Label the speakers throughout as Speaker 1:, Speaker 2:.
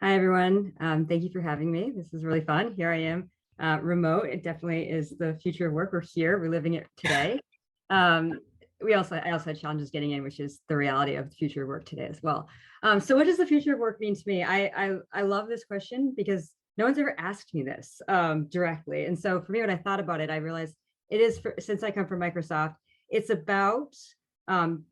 Speaker 1: Hi, everyone. Thank you for having me. This is really fun. Here I am, remote. It definitely is the future of work. We're here. We're living it today. Um, I also had challenges getting in, which is the reality of the future of work today as well. So what does the future of work mean to me? I love this question because no one's ever asked me this directly. And so for me, when I thought about it, I realized it is, since I come from Microsoft, it's about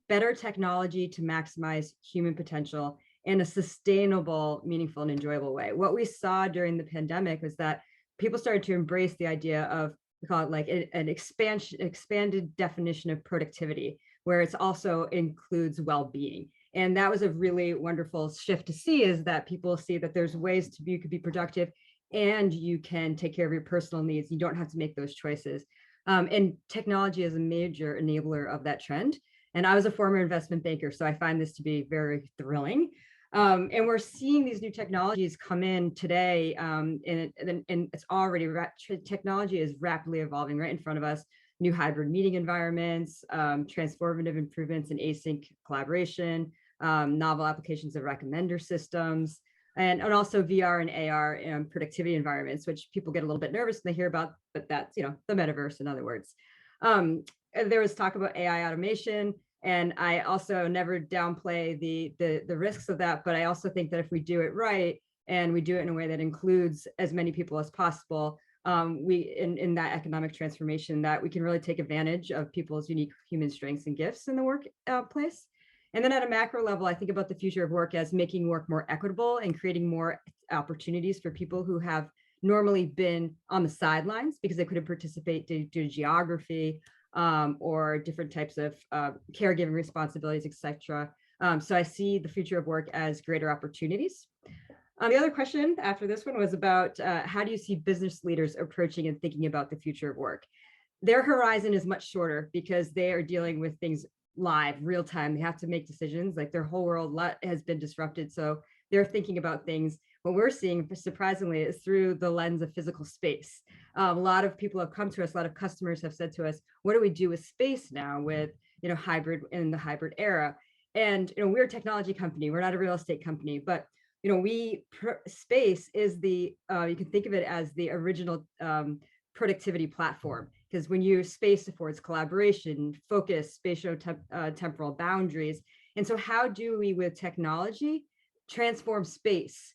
Speaker 1: better technology to maximize human potential in a sustainable, meaningful, and enjoyable way. What we saw during the pandemic was that people started to embrace the idea of, we call it like an expanded definition of productivity, where it's also includes well-being. And that was a really wonderful shift to see, is that people see that there's ways to be, you could be productive and you can take care of your personal needs. You don't have to make those choices. And technology is a major enabler of that trend. And I was a former investment banker, so I find this to be very thrilling. And we're seeing these new technologies come in today, and it's already, technology is rapidly evolving right in front of us. New hybrid meeting environments, transformative improvements in async collaboration, novel applications of recommender systems, and also VR and AR productivity environments, which people get a little bit nervous when they hear about, but that's, the metaverse, in other words. There was talk about AI automation, and I also never downplay the risks of that, but I also think that if we do it right and we do it in a way that includes as many people as possible, we in that economic transformation, that we can really take advantage of people's unique human strengths and gifts in the workplace. And then at a macro level, I think about the future of work as making work more equitable and creating more opportunities for people who have normally been on the sidelines because they couldn't participate due to geography, or different types of caregiving responsibilities, etc. So I see the future of work as greater opportunities. The other question after this one was about how do you see business leaders approaching and thinking about the future of work? Their horizon is much shorter because they are dealing with things live, real time. They have to make decisions, like their whole world has been disrupted. So they're thinking about things. What we're seeing, surprisingly, is through the lens of physical space. A lot of people have come to us, a lot of customers have said to us, what do we do with space now with, hybrid, in the hybrid era? And, we're a technology company, we're not a real estate company, but, space is the, you can think of it as the original productivity platform, because when you space affords collaboration, focus, spatial temporal boundaries. And so how do we, with technology, transform space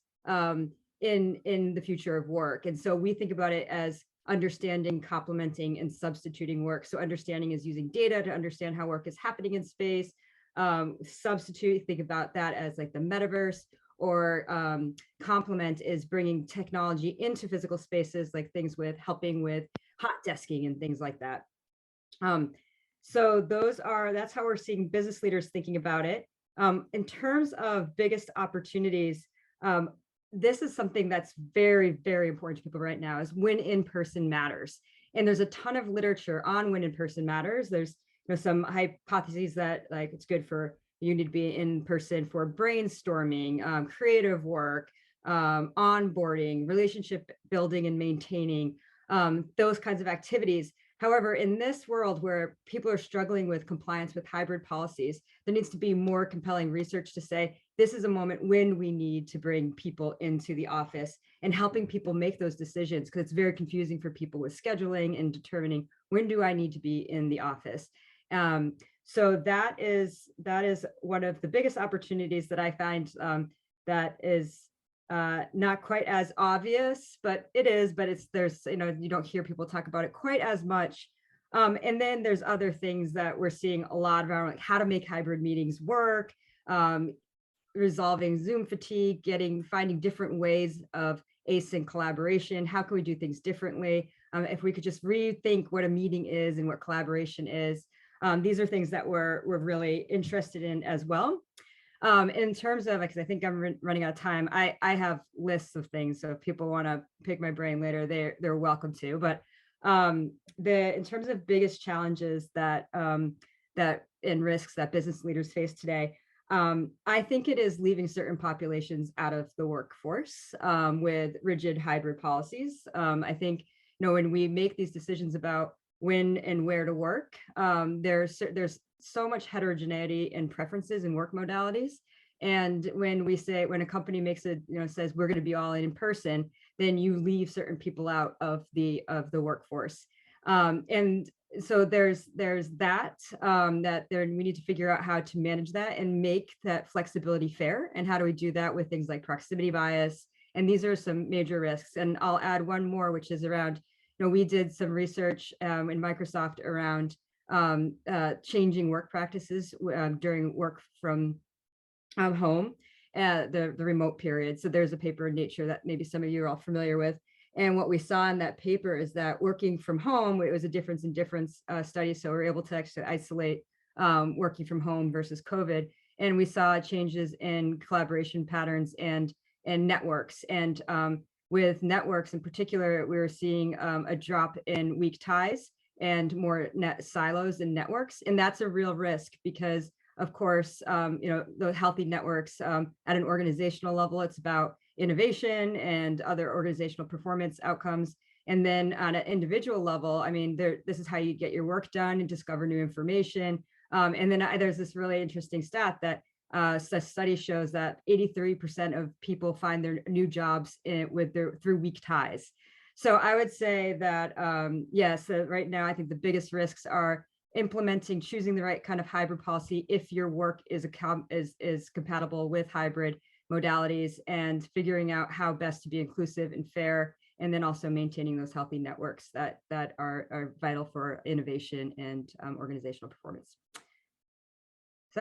Speaker 1: in the future of work? And so we think about it as understanding, complementing, and substituting work. So understanding is using data to understand how work is happening in space. Substitute, think about that as like the metaverse, or complement is bringing technology into physical spaces, like things with helping with hot desking and things like that. So that's how we're seeing business leaders thinking about it. In terms of biggest opportunities, this is something that's very, very important to people right now, is when in-person matters. And there's a ton of literature on when in-person matters. There's some hypotheses that like it's good for you need to be in person for brainstorming, creative work, onboarding, relationship building and maintaining, those kinds of activities. However, in this world where people are struggling with compliance with hybrid policies, there needs to be more compelling research to say, this is a moment when we need to bring people into the office, and helping people make those decisions, because it's very confusing for people with scheduling and determining when do I need to be in the office. So that is one of the biggest opportunities that I find, that is not quite as obvious, but it is, but there's, you don't hear people talk about it quite as much. And then there's other things that we're seeing a lot around, like how to make hybrid meetings work, resolving Zoom fatigue, finding different ways of async collaboration. How can we do things differently? If we could just rethink what a meeting is and what collaboration is. These are things that we're really interested in as well. In terms of, because I think I'm running out of time, I have lists of things. So if people want to pick my brain later, they're welcome to. But in terms of biggest challenges that and risks that business leaders face today, I think it is leaving certain populations out of the workforce with rigid hybrid policies. I think, when we make these decisions about when and where to work, there's so much heterogeneity and preferences in work modalities. And when a company makes says we're going to be all in person, then you leave certain people out of the workforce. And so there's that we need to figure out how to manage that and make that flexibility fair. And how do we do that with things like proximity bias? And these are some major risks. And I'll add one more, which is around, we did some research in Microsoft around changing work practices during work from home, the remote period. So there's a paper in Nature that maybe some of you are all familiar with. And what we saw in that paper is that working from home, it was a difference in studies. So we're able to actually isolate working from home versus COVID. And we saw changes in collaboration patterns and networks. And with networks in particular, we were seeing a drop in weak ties and more net silos and networks. And that's a real risk because, of course, the healthy networks at an organizational level, it's about innovation and other organizational performance outcomes. And then on an individual level, I mean, this is how you get your work done and discover new information. And then there's this really interesting stat that study shows that 83% of people find their new jobs through weak ties. So I would say that, yes, right now, I think the biggest risks are choosing the right kind of hybrid policy if your work is compatible with hybrid modalities, and figuring out how best to be inclusive and fair, and then also maintaining those healthy networks that are vital for innovation and organizational performance.